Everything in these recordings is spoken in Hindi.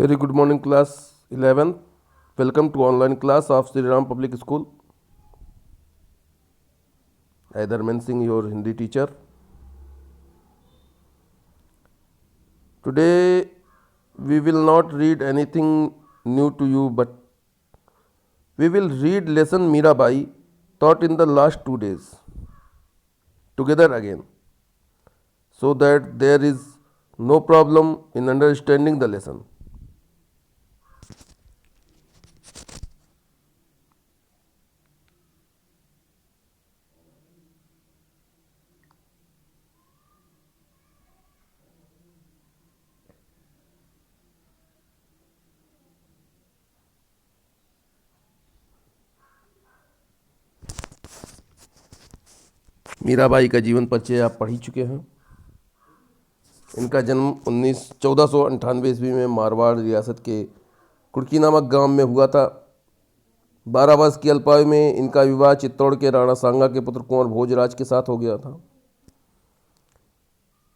Very good morning, class 11. Welcome to online class of Sri Ram Public School. I Dharmen Singh, your Hindi teacher. Today we will not read anything new to you, but we will read lesson Mirabai taught in the last 2 days together again, so that there is no problem in understanding the lesson. Mirabai का जीवन परिचय आप पढ़ ही चुके हैं। इनका जन्म 1498 ईस्वी में मारवाड़ रियासत के कुर्की नामक गांव में हुआ था। 12 वर्ष की अल्पायु में इनका विवाह चित्तौड़ के राणा सांगा के पुत्र कुंवर भोजराज के साथ हो गया था।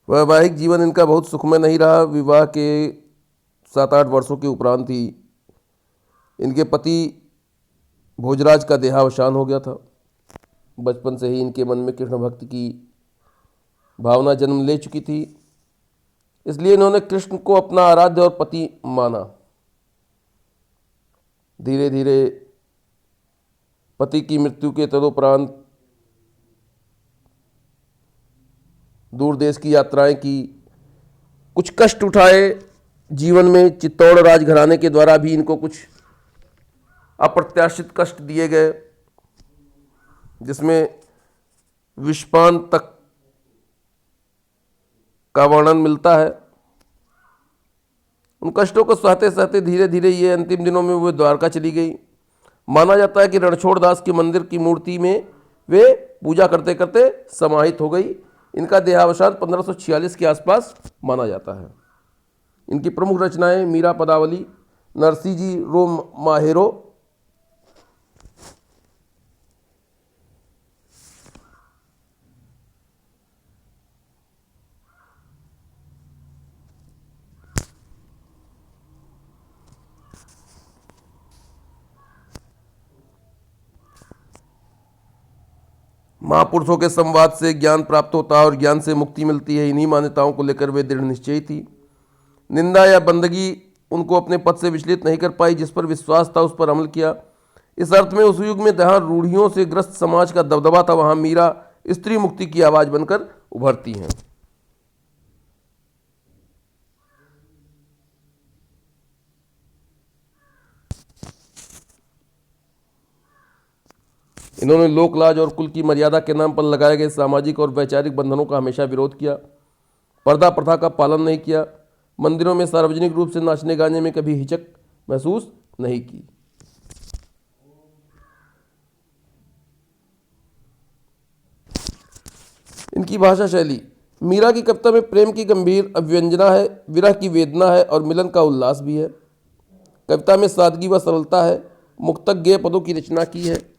वैवाहिक जीवन इनका बहुत सुखमय नहीं रहा। विवाह के 7-8 वर्षों के उपरांत ही इनके पति भोजराज का देहावसान हो गया था। बचपन से ही इनके मन में कृष्ण भक्ति की भावना जन्म ले चुकी थी, इसलिए इन्होंने कृष्ण को अपना आराध्य और पति माना। धीरे धीरे पति की मृत्यु के तदुपरांत दूर देश की यात्राएं की, कुछ कष्ट उठाए जीवन में। चित्तौड़ राजघराने के द्वारा भी इनको कुछ अप्रत्याशित कष्ट दिए गए, जिसमें विषपान तक का वर्णन मिलता है। उन कष्टों को सहते सहते धीरे धीरे ये अंतिम दिनों में वे द्वारका चली गई। माना जाता है कि रणछोड़ दास के मंदिर की मूर्ति में वे पूजा करते करते समाहित हो गई। इनका देहावसान 1546 के आसपास माना जाता है। इनकी प्रमुख रचनाएं मीरा पदावली, नरसिंह जी रो माहेरो, महापुरुषों के संवाद से ज्ञान प्राप्त होता है और ज्ञान से मुक्ति मिलती है। इन्हीं मान्यताओं को लेकर वे दृढ़ निश्चयी थी। निंदा या बंदगी उनको अपने पद से विचलित नहीं कर पाई। जिस पर विश्वास था उस पर अमल किया। इस अर्थ में उस युग में जहाँ रूढ़ियों से ग्रस्त समाज का दबदबा था, वहाँ मीरा स्त्री मुक्ति की आवाज़ बनकर उभरती हैं। इन्होंने लोकलाज और कुल की मर्यादा के नाम पर लगाए गए सामाजिक और वैचारिक बंधनों का हमेशा विरोध किया। पर्दा प्रथा का पालन नहीं किया। मंदिरों में सार्वजनिक रूप से नाचने गाने में कभी हिचक महसूस नहीं की। इनकी भाषा शैली, मीरा की कविता में प्रेम की गंभीर अभिव्यंजना है, विरह की वेदना है और मिलन का उल्लास भी है। कविता में सादगी व सरलता है। मुक्तक गेय पदों की रचना की है।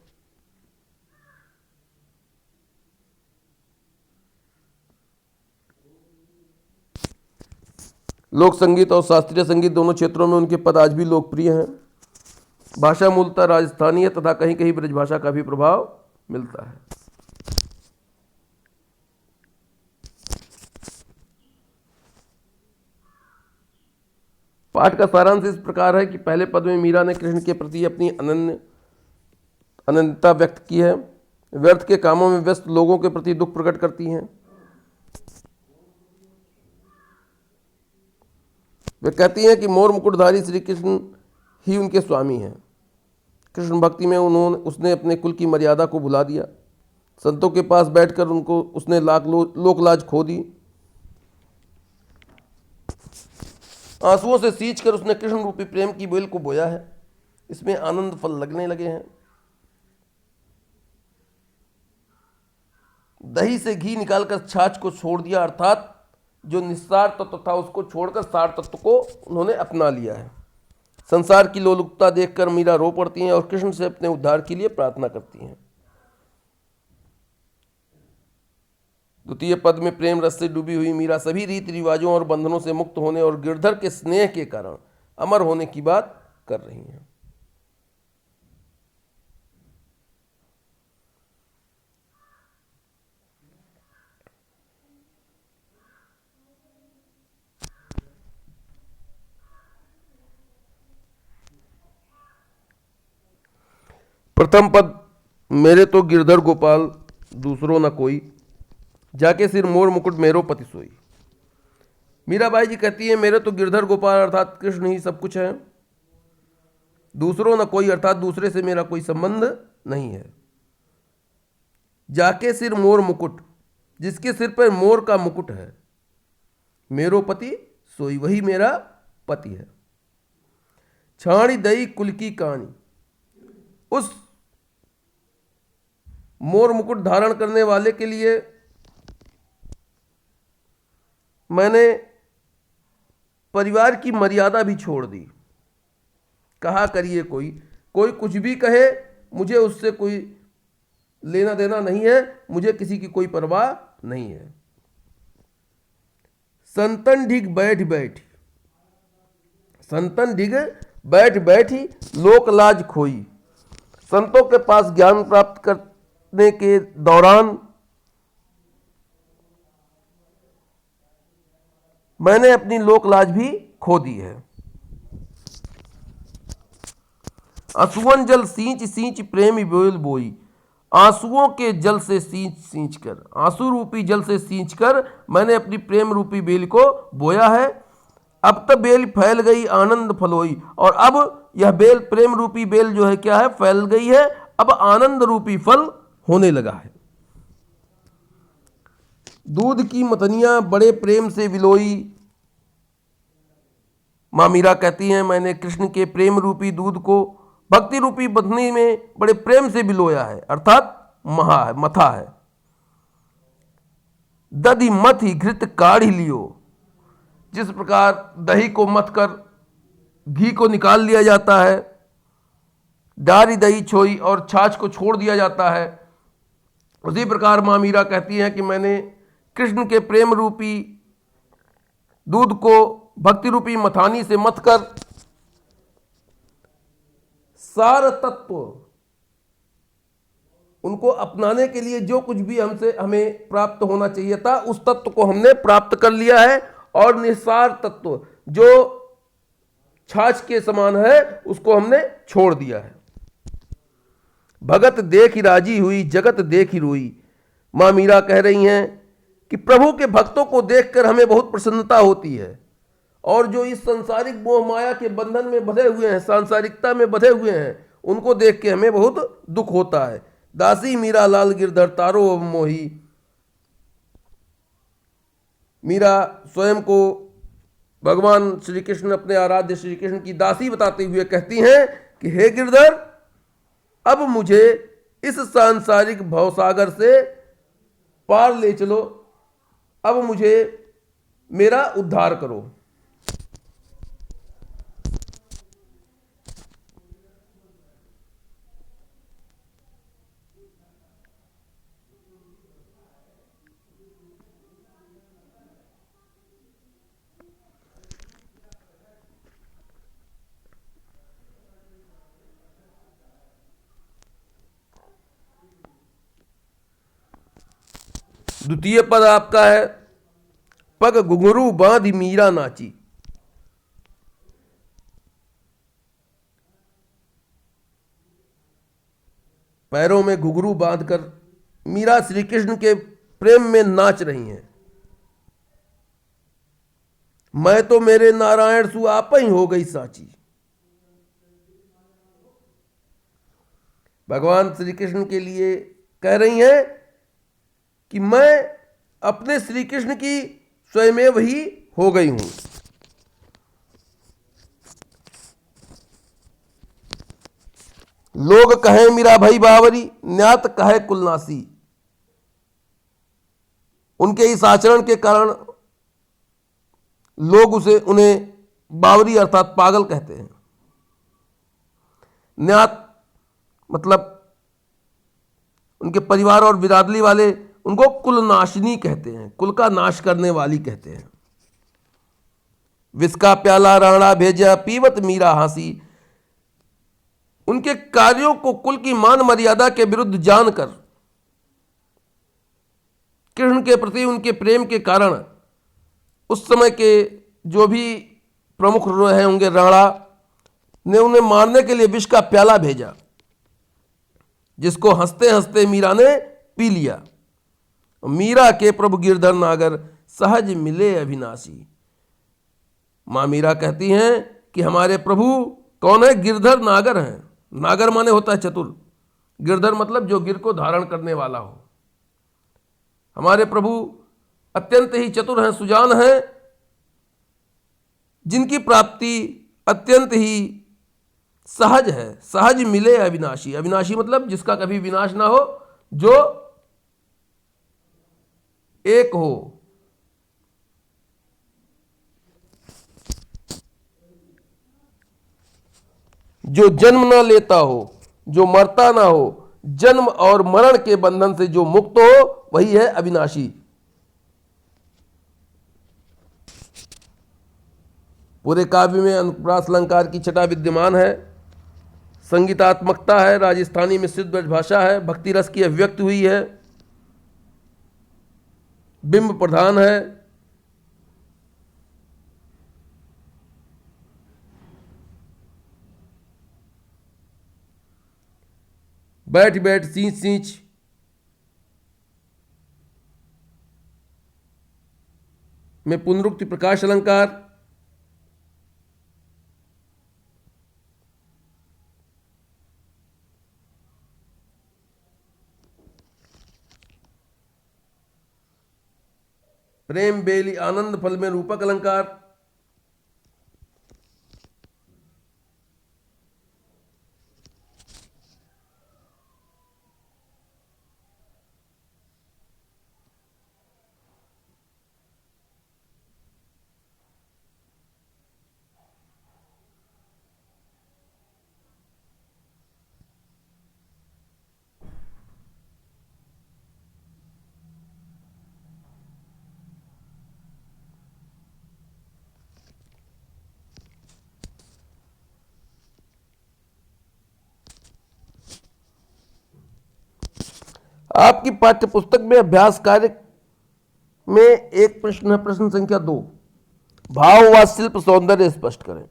लोक संगीत और शास्त्रीय संगीत दोनों क्षेत्रों में उनके पद आज भी लोकप्रिय हैं। भाषा मूलतः राजस्थानी है तथा कहीं कहीं ब्रजभाषा का भी प्रभाव मिलता है। पाठ का सारांश इस प्रकार है कि पहले पद में मीरा ने कृष्ण के प्रति अपनी अनन्यता व्यक्त की है। व्यर्थ के कामों में व्यस्त लोगों के प्रति दुख प्रकट करती हैं। वे कहती हैं कि मोर मुकुटधारी श्री कृष्ण ही उनके स्वामी हैं। कृष्ण भक्ति में उसने अपने कुल की मर्यादा को भुला दिया। संतों के पास बैठकर उसने लोकलाज खो दी। आंसुओं से सींचकर उसने कृष्ण रूपी प्रेम की बेल को बोया है। इसमें आनंद फल लगने लगे हैं। दही से घी निकालकर छाछ को छोड़ दिया, अर्थात जो निस्सार तत्व था उसको छोड़कर सार तत्व को उन्होंने अपना लिया है। संसार की लोलुपता देखकर मीरा रो पड़ती हैं और कृष्ण से अपने उद्धार के लिए प्रार्थना करती हैं। द्वितीय पद में प्रेम रस से डूबी हुई मीरा सभी रीति रिवाजों और बंधनों से मुक्त होने और गिरधर के स्नेह के कारण अमर होने की बात कर रही हैं। प्रथम पद, मेरे तो गिरधर गोपाल दूसरो न कोई, जाके सिर मोर मुकुट मेरो पति सोई। मीराबाई जी कहती है मेरे तो गिरधर गोपाल अर्थात कृष्ण ही सब कुछ है, दूसरों न कोई अर्थात दूसरे से मेरा कोई संबंध नहीं है। जाके सिर मोर मुकुट, जिसके सिर पर मोर का मुकुट है, मेरो पति सोई, वही मेरा पति है। छाणी दई कुल की कहानी, उस मोर मुकुट धारण करने वाले के लिए मैंने परिवार की मर्यादा भी छोड़ दी। कहा करिए कोई कुछ भी कहे, मुझे उससे कोई लेना देना नहीं है, मुझे किसी की कोई परवाह नहीं है। संतन ढिग बैठ बैठी, संतन ढिग बैठ बैठी लोक लाज खोई। संतों के पास ज्ञान प्राप्त करने के दौरान मैंने अपनी लोक लाज भी खो दी है। आंसुअन जल सींच सींच प्रेमी बेल बोई, आंसुओं के जल से सींच सींच कर, आंसू रूपी जल से सींच कर मैंने अपनी प्रेम रूपी बेल को बोया है। अब तक बेल फैल गई आनंद फलोई, और अब यह बेल प्रेम रूपी बेल जो है क्या है, फैल गई है, अब आनंद रूपी फल होने लगा है। दूध की मतनियां बड़े प्रेम से विलोई, मां मीरा कहती हैं मैंने कृष्ण के प्रेम रूपी दूध को भक्ति रूपी बथनी में बड़े प्रेम से बिलोया है, अर्थात मथा है। दधि मथ ही घृत काढ़ी लियो, जिस प्रकार दही को मथ कर घी को निकाल लिया जाता है, डारी दही छोई और छाछ को छोड़ दिया जाता है, उसी प्रकार मां मीरा कहती हैं कि मैंने कृष्ण के प्रेम रूपी दूध को भक्ति रूपी मथानी से मथ कर सार तत्व उनको अपनाने के लिए जो कुछ भी हमें प्राप्त होना चाहिए था, उस तत्व को हमने प्राप्त कर लिया है, और निस्सार तत्व जो छाछ के समान है उसको हमने छोड़ दिया है। भगत देख ही राजी हुई, जगत देख ही रोई। मां मीरा कह रही हैं कि प्रभु के भक्तों को देखकर हमें बहुत प्रसन्नता होती है, और जो इस सांसारिक मोह माया के बंधन में बंधे हुए हैं, सांसारिकता में बंधे हुए हैं, उनको देख के हमें बहुत दुख होता है। दासी मीरा लाल गिरधर तारो अब मोही, मीरा स्वयं को भगवान श्री कृष्ण, अपने आराध्य श्री कृष्ण की दासी बताते हुए कहती हैं कि हे गिरधर, अब मुझे इस सांसारिक भवसागर से पार ले चलो, अब मुझे मेरा उद्धार करो। द्वितीय पद आपका है, पग घुंघरू बांध मीरा नाची। पैरों में घुंघरू बांधकर मीरा श्री कृष्ण के प्रेम में नाच रही हैं। मैं तो मेरे नारायण सु आप ही हो गई साची। भगवान श्री कृष्ण के लिए कह रही हैं कि मैं अपने श्री कृष्ण की स्वयमेव ही हो गई हूं। लोग कहें मीरा भाई बावरी, न्यात कहे कुलनासी। उनके इस आचरण के कारण लोग उन्हें बावरी अर्थात पागल कहते हैं। न्यात मतलब उनके परिवार और बिरादरी वाले उनको कुलनाशिनी कहते हैं, कुल का नाश करने वाली कहते हैं। विष का प्याला राणा भेजा पीवत मीरा हासी। उनके कार्यों को कुल की मान मर्यादा के विरुद्ध जानकर, कृष्ण के प्रति उनके प्रेम के कारण उस समय के जो भी प्रमुख रहे होंगे राणा ने उन्हें मारने के लिए विष का प्याला भेजा, जिसको हंसते हंसते मीरा ने पी लिया। मीरा के प्रभु गिरधर नागर सहज मिले अविनाशी। मां मीरा कहती हैं कि हमारे प्रभु कौन है? गिरधर नागर हैं। नागर माने होता है चतुर, गिरधर मतलब जो गिर को धारण करने वाला हो। हमारे प्रभु अत्यंत ही चतुर हैं, सुजान हैं, जिनकी प्राप्ति अत्यंत ही सहज है। सहज मिले अविनाशी। अविनाशी मतलब जिसका कभी विनाश ना हो, जो एक हो। जो जन्म ना लेता हो, जो मरता ना हो, जन्म और मरण के बंधन से जो मुक्त हो, वही है अविनाशी। पूरे काव्य में अनुप्रास अलंकार की छटा विद्यमान है, संगीतात्मकता है, राजस्थानी मिश्रित ब्रजभाषा है, भक्ति रस की अभिव्यक्ति हुई है, बिंब प्रधान है। बैठ बैठ सींच सींच में पुनरुक्ति प्रकाश अलंकार। प्रेम बेली आनंद फल में रूपक अलंकार। आपकी पाठ्य पुस्तक में अभ्यास कार्य में एक प्रश्न है, प्रश्न संख्या 2, भाव व शिल्प सौंदर्य स्पष्ट करें।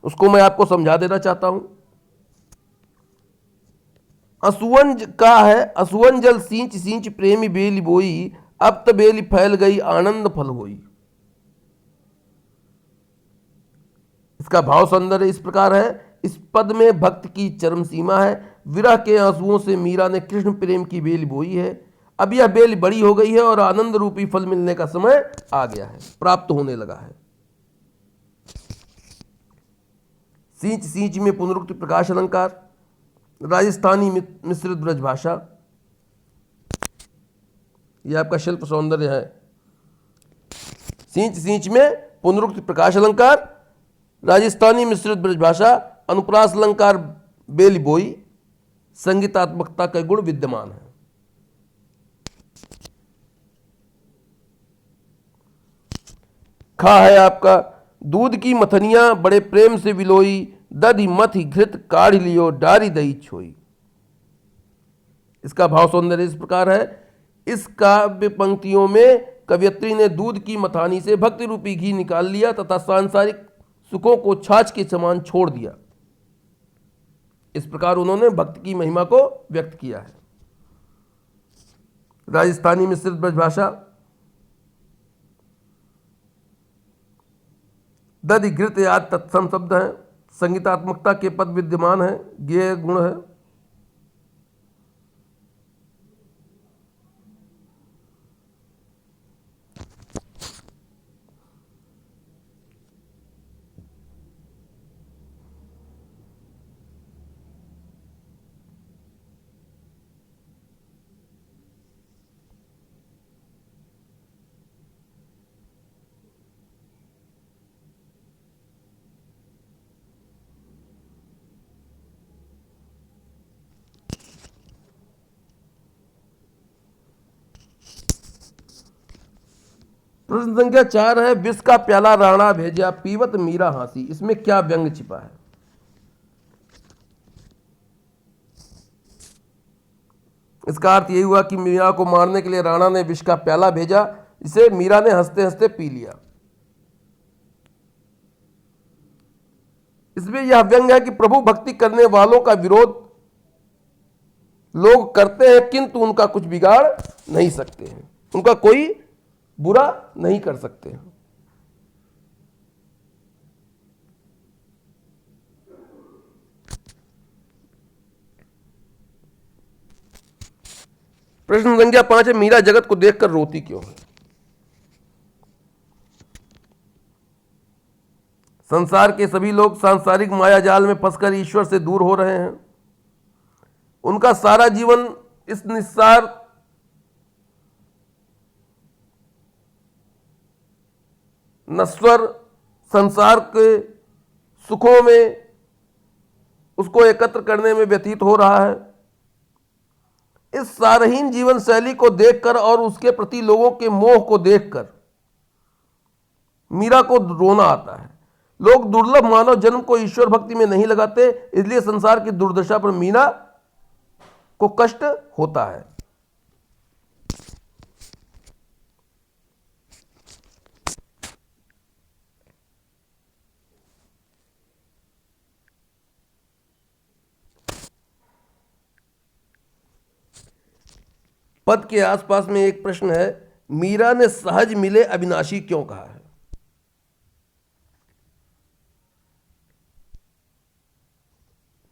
उसको मैं आपको समझा देना चाहता हूं। असुवन का है, असुवन जल सींच सींच प्रेमी बेली बोई, अब त बेली फैल गई आनंद फल होई। इसका भाव सौंदर्य इस प्रकार है। इस पद में भक्त की चरम सीमा है। विरह के आंसुओं से मीरा ने कृष्ण प्रेम की बेल बोई है। अब यह बेल बड़ी हो गई है और आनंद रूपी फल मिलने का समय आ गया है, प्राप्त होने लगा है। सींच सींच में पुनरुक्ति प्रकाश अलंकार, राजस्थानी मिश्रित ब्रजभाषा। यह आपका शिल्प सौंदर्य है। सींच सींच में पुनरुक्ति प्रकाश अलंकार, राजस्थानी मिश्रित ब्रजभाषा, अनुप्रास अलंकार बेली बोई, संगीतात्मकता के गुण विद्यमान है। खा है आपका, दूध की मथनियां बड़े प्रेम से विलोई, दधि मथि घृत काढ़ लियो डारी दही छोई। इसका भाव सौंदर्य इस प्रकार है। इस काव्य पंक्तियों में कवयित्री ने दूध की मथानी से भक्ति रूपी घी निकाल लिया तथा सांसारिक सुखों को छाछ के समान छोड़ दिया। इस प्रकार उन्होंने भक्ति की महिमा को व्यक्त किया है। राजस्थानी मिश्रित ब्रजभाषा। दधि घृत आदि तत्सम शब्द हैं। संगीतात्मकता के पद विद्यमान है, गेय गुण है। प्रश्न संख्या 4 है, विष का प्याला राणा भेजा पीवत मीरा हांसी। इसमें क्या व्यंग छिपा है? इसका अर्थ यही हुआ कि मीरा को मारने के लिए राणा ने विष का प्याला भेजा, इसे मीरा ने हंसते हंसते पी लिया। इसमें यह व्यंग है कि प्रभु भक्ति करने वालों का विरोध लोग करते हैं, किंतु उनका कुछ बिगाड़ नहीं सकते हैं, उनका कोई बुरा नहीं कर सकते हैं। प्रश्न संख्या 5 है, मीरा जगत को देखकर रोती क्यों है? संसार के सभी लोग सांसारिक माया जाल में फंसकर ईश्वर से दूर हो रहे हैं। उनका सारा जीवन इस निस्सार नश्वर संसार के सुखों में उसको एकत्र करने में व्यतीत हो रहा है। इस सारहीन जीवन शैली को देखकर और उसके प्रति लोगों के मोह को देखकर मीरा को रोना आता है। लोग दुर्लभ मानव जन्म को ईश्वर भक्ति में नहीं लगाते, इसलिए संसार की दुर्दशा पर मीरा को कष्ट होता है। पद के आसपास में एक प्रश्न है, मीरा ने सहज मिले अविनाशी क्यों कहा है?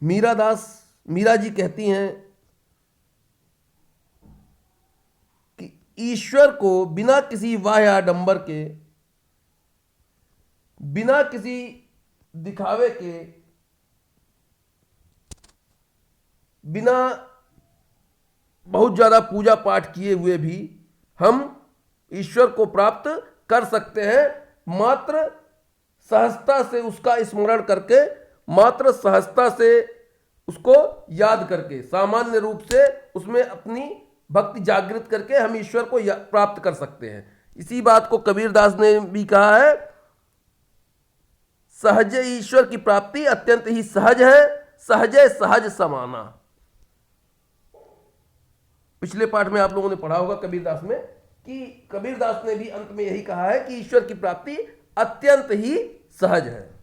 मीरा जी कहती हैं कि ईश्वर को बिना किसी बाह्य आडंबर के, बिना किसी दिखावे के, बिना बहुत ज्यादा पूजा पाठ किए हुए भी हम ईश्वर को प्राप्त कर सकते हैं, मात्र सहजता से उसका स्मरण करके, मात्र सहजता से उसको याद करके, सामान्य रूप से उसमें अपनी भक्ति जागृत करके हम ईश्वर को प्राप्त कर सकते हैं। इसी बात को कबीरदास ने भी कहा है, सहज ईश्वर की प्राप्ति अत्यंत ही सहज है, सहजे सहज समाना। पिछले पाठ में आप लोगों ने पढ़ा होगा कबीरदास में कि कबीरदास ने भी अंत में यही कहा है कि ईश्वर की प्राप्ति अत्यंत ही सहज है।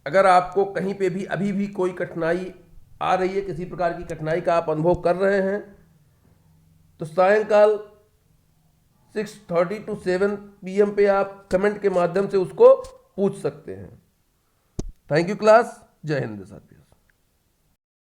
अगर आपको कहीं पे भी अभी भी कोई कठिनाई आ रही है, किसी प्रकार की कठिनाई का आप अनुभव कर रहे हैं, तो सायंकाल 6:30 to 7 PM पे आप कमेंट के माध्यम से उसको पूछ सकते हैं। Thank you class. जय हिंद साथियों।